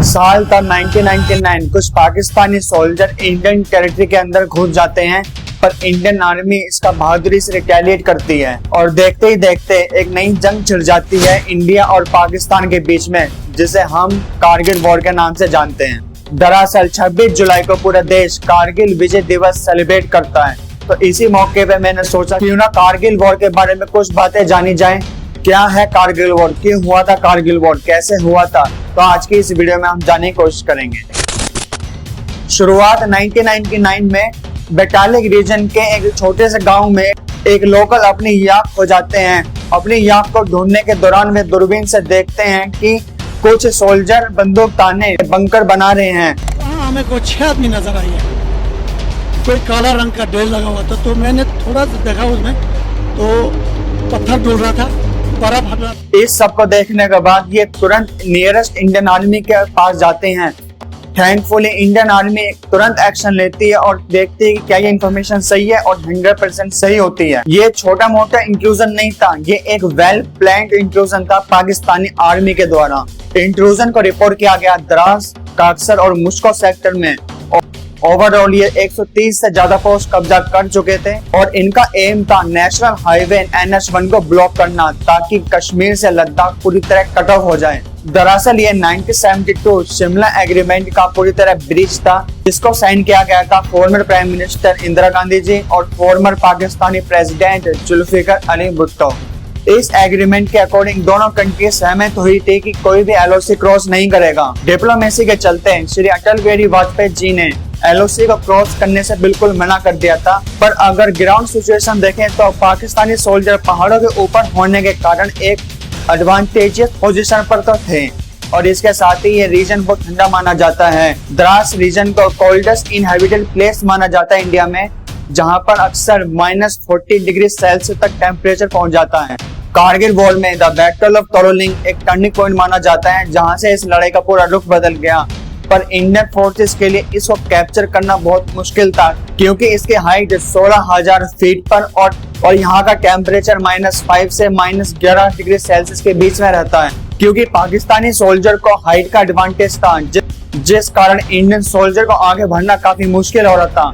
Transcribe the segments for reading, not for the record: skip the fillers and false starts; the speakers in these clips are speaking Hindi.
साल था 1999। कुछ पाकिस्तानी सोल्जर इंडियन टेरिटरी के अंदर घुस जाते हैं, पर इंडियन आर्मी इसका बहादुरी से रिटेलिएट करती है और देखते ही देखते एक नई जंग छिड़ जाती है इंडिया और पाकिस्तान के बीच में, जिसे हम कारगिल वॉर के नाम से जानते हैं। दरअसल 26 जुलाई को पूरा देश कारगिल विजय दिवस सेलिब्रेट करता है, तो इसी मौके पे मैंने सोचा क्यों ना कारगिल वॉर के बारे में कुछ बातें जानी जाएं। क्या है कारगिल वॉर, क्यों हुआ था कारगिल वॉर, कैसे हुआ था, तो आज की इस वीडियो में हम जानने की कोशिश करेंगे। शुरुआत 1999 में बैटालिक रीजन के एक छोटे से गांव में एक लोकल अपनी याक खो जाते हैं। अपनी याक को ढूंढने के दौरान वे दूरबीन से देखते हैं कि कुछ सोल्जर बंदूक ताने बंकर बना रहे हैं। हमें कोई 6 आदमी नजर आई है, कोई काला रंग का ढेर लगा हुआ था, तो मैंने थोड़ा सा देखा उसमें, तो पत्थर डूल रहा था, बर्फ हट रहा था। इस सब को देखने के बाद ये तुरंत नियरेस्ट इंडियन आर्मी के पास जाते हैं। थैंकफुली इंडियन आर्मी तुरंत एक्शन लेती है और देखती है कि क्या ये इन्फॉर्मेशन सही है और 100% सही होती है। ये छोटा मोटा इंक्लूजन नहीं था, ये एक वेल प्लान्ड इंक्लूजन था पाकिस्तानी आर्मी के द्वारा। इंक्लूजन को रिपोर्ट किया गया द्रास, काक्सर और मुश्को सेक्टर में। ओवरऑल ये 130 से ज्यादा पोस्ट कब्जा कर चुके थे और इनका एम था नेशनल हाईवे NH1 को ब्लॉक करना, ताकि कश्मीर से लद्दाख पूरी तरह कट ऑफ हो जाए। दरअसल ये 1972 शिमला एग्रीमेंट का पूरी तरह ब्रीच था, जिसको साइन किया गया था former prime minister Indira Gandhi ji और फॉर्मर पाकिस्तानी प्रेसिडेंट जुल्फिकार अली भुट्टो। इस एग्रीमेंट के अकॉर्डिंग दोनों कंट्री सहमत हुई थी कि कोई भी LOC क्रॉस नहीं करेगा। डिप्लोमेसी के चलते श्री अटल बिहारी वाजपेयी जी ने LOC को क्रॉस करने से बिल्कुल मना कर दिया था। पर अगर ग्राउंड सिचुएशन देखें तो पाकिस्तानी सोल्जर पहाड़ों के ऊपर होने के कारण एक एडवांटेजियस पोजीशन पर तो थे, और इसके साथ ही ये रीजन बहुत ठंडा माना जाता है। द्रास रीजन को कोल्डेस्ट इनहेबिटेड प्लेस माना जाता है इंडिया में, जहां पर अक्सर -40 डिग्री सेल्सियस तक टेम्परेचर पहुंच जाता है। कारगिल वॉर में द बैटल ऑफ तोलोलिंग एक टर्निंग पॉइंट माना जाता है, जहां से इस लड़ाई का पूरा रुख बदल गया। पर इंडियन फोर्सेस के लिए इसको कैप्चर करना बहुत मुश्किल था, क्योंकि इसकी हाइट 16,000 फीट पर और यहाँ का टेम्परेचर -5 से -11 डिग्री सेल्सियस के बीच में रहता है। क्योंकि पाकिस्तानी सोल्जर को हाइट का एडवांटेज था, जिस कारण इंडियन सोल्जर को आगे बढ़ना काफी मुश्किल हो रहा था।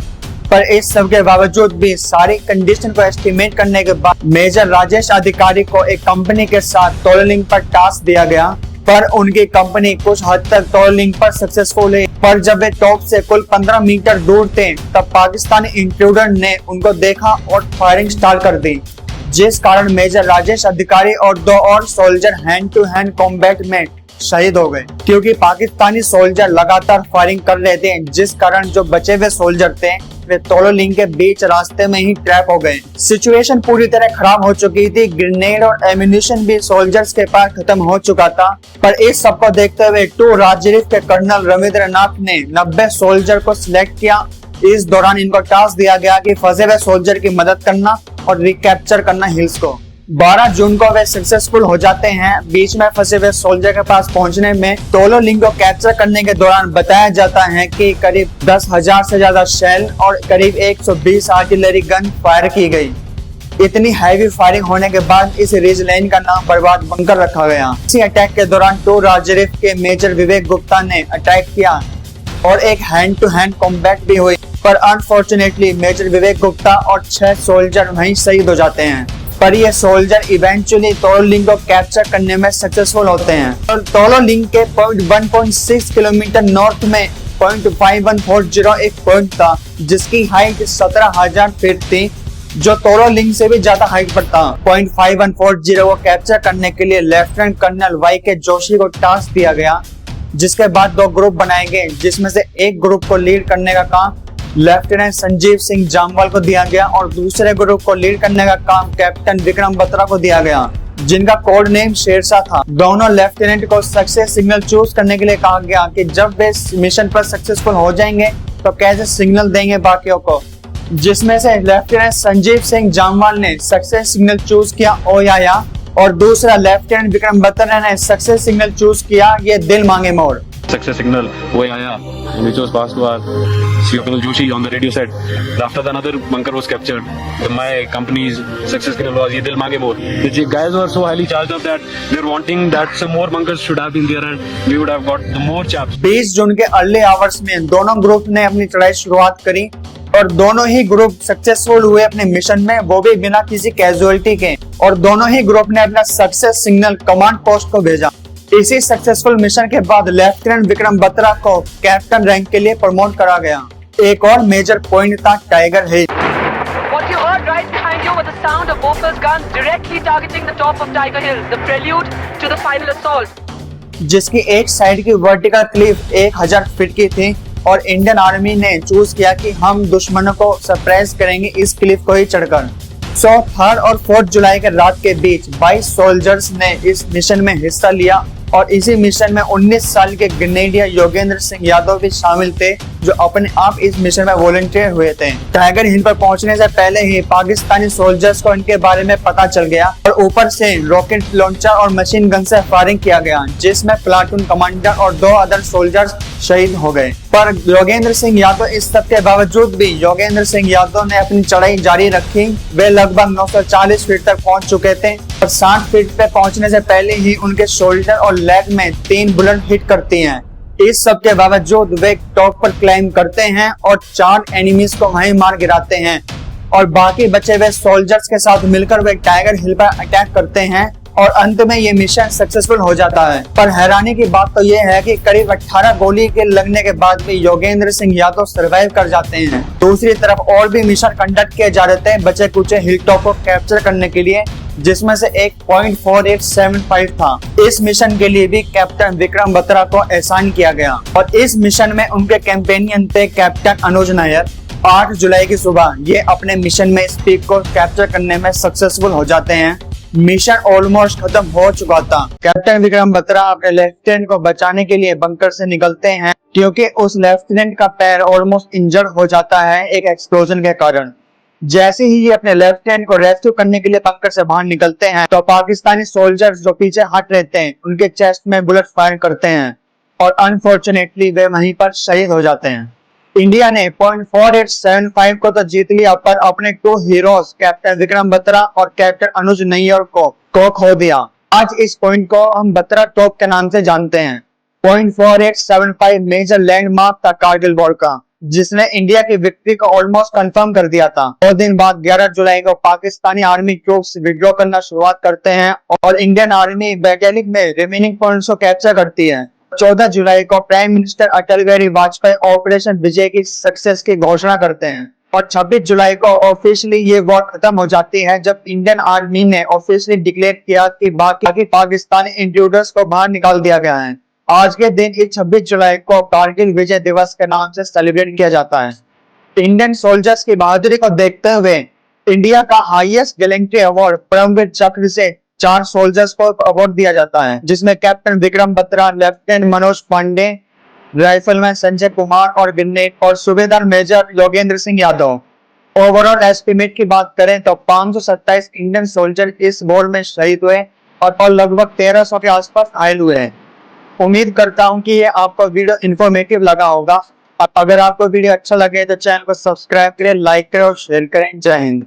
पर इस सब के बावजूद भी सारी कंडीशन को एस्टिमेट करने के बाद मेजर राजेश अधिकारी को एक कंपनी के साथ तोलोलिंग पर टास्क दिया गया, पर उनकी कंपनी कुछ हद तक तोलोलिंग पर सक्सेसफुल है। पर जब वे टॉप से कुल 15 मीटर दूर थे, तब पाकिस्तानी इंट्रूडर ने उनको देखा और फायरिंग स्टार्ट कर दी, जिस कारण मेजर राजेश अधिकारी और 2 और soldier hand to hand combat में शहीद हो गए। क्योंकि पाकिस्तानी सोल्जर लगातार फायरिंग कर रहे थे, जिस कारण जो बचे हुए सोल्जर थे वे तोलोलिंग के बीच रास्ते में ही ट्रैप हो गए। सिचुएशन पूरी तरह खराब हो चुकी थी, ग्रेनेड और एम्यूनिशन भी सोल्जर्स के पास खत्म हो चुका था। पर इस सब को देखते हुए 2 राजरीफ के कर्नल रविंद्रनाथ ने 90 सोल्जर को सिलेक्ट किया। इस दौरान इनको टास्क दिया गया कि फंसे हुए सोल्जर की मदद करना और रिकैप्चर करना हिल्स को। 12 जून को वे सक्सेसफुल हो जाते हैं। बीच में फंसे हुए सोल्जर के पास पहुंचने में तोलोलिंग को कैप्चर करने के दौरान बताया जाता है कि करीब 10,000 से ज्यादा शेल और करीब 120 आर्टिलरी गन फायर की गई। इतनी हैवी फायरिंग होने के बाद इस रिज लाइन का नाम बर्बाद बंकर रखा गया। इसी अटैक के दौरान 2 राजरीफ के मेजर विवेक गुप्ता ने अटैक किया और एक हैंड टू हैंड कॉम्बैट भी हुई, पर अनफॉर्चुनेटली मेजर विवेक गुप्ता और 6 सोल्जर वहीं शहीद हो जाते हैं। पर ये सोल्जर इवेंचुअली तोलोलिंग को कैप्चर करने में सक्सेसफुल होते हैं। और तोलोलिंग के 1.6 किलोमीटर नॉर्थ में 0.5140 एक पॉइंट था, जिसकी हाइट 17,000 फीट थी, जो तोलोलिंग से भी ज्यादा हाइट पर था। 0.5140 को कैप्चर करने के लिए लेफ्टिनेंट कर्नल YK जोशी को टास्क दिया गया, जिसके बाद 2 ग्रुप बनाए गए, जिसमें से एक ग्रुप को लीड करने का काम लेफ्टिनेंट संजीव सिंह जामवाल को दिया गया और दूसरे ग्रुप को लीड करने का काम कैप्टन विक्रम बत्रा को दिया गया, जिनका कोड नेम शेरशाह था। दोनों लेफ्टिनेंट को सक्सेस सिग्नल चूज करने के लिए कहा गया कि जब वे मिशन पर सक्सेसफुल हो जाएंगे तो कैसे सिग्नल देंगे बाकियों को, जिसमें से लेफ्टिनेंट संजीव सिंह जामवाल ने सक्सेस सिग्नल चूज किया ओ या और दूसरा लेफ्टिनेंट विक्रम बत्रा ने सक्सेस सिग्नल चूज किया ये दिल मांगे मोर। success signal वो आया, which was passed to our CEO Colonel Joshi on the radio set. After that, another bunker was captured. My company's success signal was ये दिल मांगे मोर. The guys were so highly charged up that they're wanting that some more bunkers should have been there and we would have got the more chaps. 20 जून के अर्ली आवर्स में दोनों ग्रुप ने अपनी चढ़ाई शुरुआत करी और दोनों ही ग्रुप सक्सेसफुल हुए अपने मिशन में, वो भी बिना किसी कैजुअलिटी के। और दोनों ही ग्रुप ने अपना सक्सेस सिग्नल कमांड पोस्ट को भेजा। इसी सक्सेसफुल मिशन के बाद लेफ्टिनेंट विक्रम बत्रा को कैप्टन रैंक के लिए प्रमोट करा गया। एक और मेजर पॉइंट था tiger hill. What you heard right behind you was the sound of Bofors guns directly targeting the top of Tiger Hill, the prelude to the final assault. जिसकी एक साइड की वर्टिकल क्लिफ 1000 फीट की थी और इंडियन आर्मी ने चूज किया कि हम दुश्मनों को सरप्राइज करेंगे इस क्लिफ को ही चढ़कर। 3rd और 4th जुलाई के रात के बीच 22 सोल्जर्स ने इस मिशन में हिस्सा लिया और इसी मिशन में 19 साल के ग्रेनेडियर योगेंद्र सिंह यादव भी शामिल थे, जो अपने आप इस मिशन में वॉलंटियर हुए थे। टाइगर हिल पर पहुंचने से पहले ही पाकिस्तानी सोल्जर्स को इनके बारे में पता चल गया और ऊपर से रॉकेट लॉन्चर और मशीन गन से फायरिंग किया गया, जिसमें प्लाटून कमांडर और 2 अदर सोल्जर्स शहीद हो गए। पर योगेंद्र सिंह यादव इस सब के बावजूद भी योगेंद्र सिंह यादव ने अपनी चढ़ाई जारी रखी। वे लगभग 940 फीट तक पहुंच चुके थे और 60 फीट पे पहुंचने से पहले ही उनके शोल्डर और लेग में 3 बुलेट हिट करती हैं। इस सब के बावजूद वे टॉप पर क्लाइम करते हैं और 4 एनिमीज को वहीं मार गिराते हैं और बाकी बचे हुए सोल्जर्स के साथ मिलकर वे टाइगर हिल पर अटैक करते हैं और अंत में ये मिशन सक्सेसफुल हो जाता है। पर हैरानी की बात तो ये है कि करीब 18 गोली के लगने के बाद भी योगेंद्र सिंह यादव सरवाइव कर जाते हैं। दूसरी तरफ और भी मिशन कंडक्ट किए जा रहे थे बचे कुचे हिल टॉप को कैप्चर करने के लिए, जिसमें से एक .4875 था। इस मिशन के लिए भी कैप्टन विक्रम बत्रा को एहसान किया गया और इस मिशन में उनके कैंपेनियन थे कैप्टन अनुज नायर। 8 जुलाई की सुबह ये अपने मिशन में इस पीक को कैप्चर करने में सक्सेसफुल हो जाते हैं। मिशन ऑलमोस्ट खत्म हो चुका था। कैप्टन विक्रम बत्रा अपने लेफ्टिनेंट को बचाने के लिए बंकर से निकलते हैं, क्योंकि उस लेफ्टिनेंट का पैर ऑलमोस्ट इंजर्ड हो जाता है एक एक्सप्लोजन के कारण। जैसे ही ये अपने लेफ्टिनेंट को रेस्क्यू करने के लिए बंकर से बाहर निकलते हैं तो पाकिस्तानी सोल्जर्स जो पीछे हट रहते हैं उनके चेस्ट में बुलेट फायर करते हैं और अनफॉर्चुनेटली वे वहीं पर शहीद हो जाते हैं। इंडिया ने .4875 को तो जीत लिया, पर अपने 2 हीरोज कैप्टन विक्रम बत्रा और कैप्टन अनुज नैयर को खो दिया। आज इस पॉइंट को हम बत्रा टॉप के नाम से जानते हैं। .4875 मेजर लैंडमार्क था कारगिल वॉर का, जिसने इंडिया की विक्ट्री को ऑलमोस्ट कंफर्म कर दिया था। 2 दिन बाद 11 जुलाई को पाकिस्तानी आर्मी ट्रूप्स विड्रॉ करना शुरुआत करते हैं और इंडियन आर्मी बैटलिक में रिमेनिंग पॉइंट्स को कैप्चर करती है। 14 जुलाई को prime minister Atal Bihari Vajpayee operation विजय की सक्सेस की घोषणा करते हैं और 26 जुलाई को ऑफिशियली ये वॉर खत्म हो जाती है, जब इंडियन आर्मी ने ऑफिशियली डिक्लेयर किया कि बाकी पाकिस्तानी इंट्रूडर्स को बाहर निकाल दिया गया है। आज के दिन इस 26 जुलाई को कारगिल विजय दिवस के नाम से सेलिब्रेट किया जाता है। इंडियन सोल्जर्स की बहादुरी को देखते हुए इंडिया का हाईएस्ट गैलेंट्री अवार्ड परमवीर चक्र से 4 सोल्जर्स को अवार्ड दिया जाता है, जिसमें captain Vikram Batra, lieutenant Manoj Pandey, rifleman Sanjay Kumar और ग्रेनेड और सूबेदार major Yogendra Singh Yadav. Overall estimate की बात करें तो 527 इंडियन सोल्जर इस वॉर में शहीद हुए और लगभग 1300 के आसपास घायल हुए हैं। उम्मीद करता हूं कि ये आपको वीडियो इंफॉर्मेटिव लगा होगा। अगर आपको वीडियो अच्छा लगे तो चैनल को सब्सक्राइब करें, लाइक करें और शेयर करें। जय हिंद।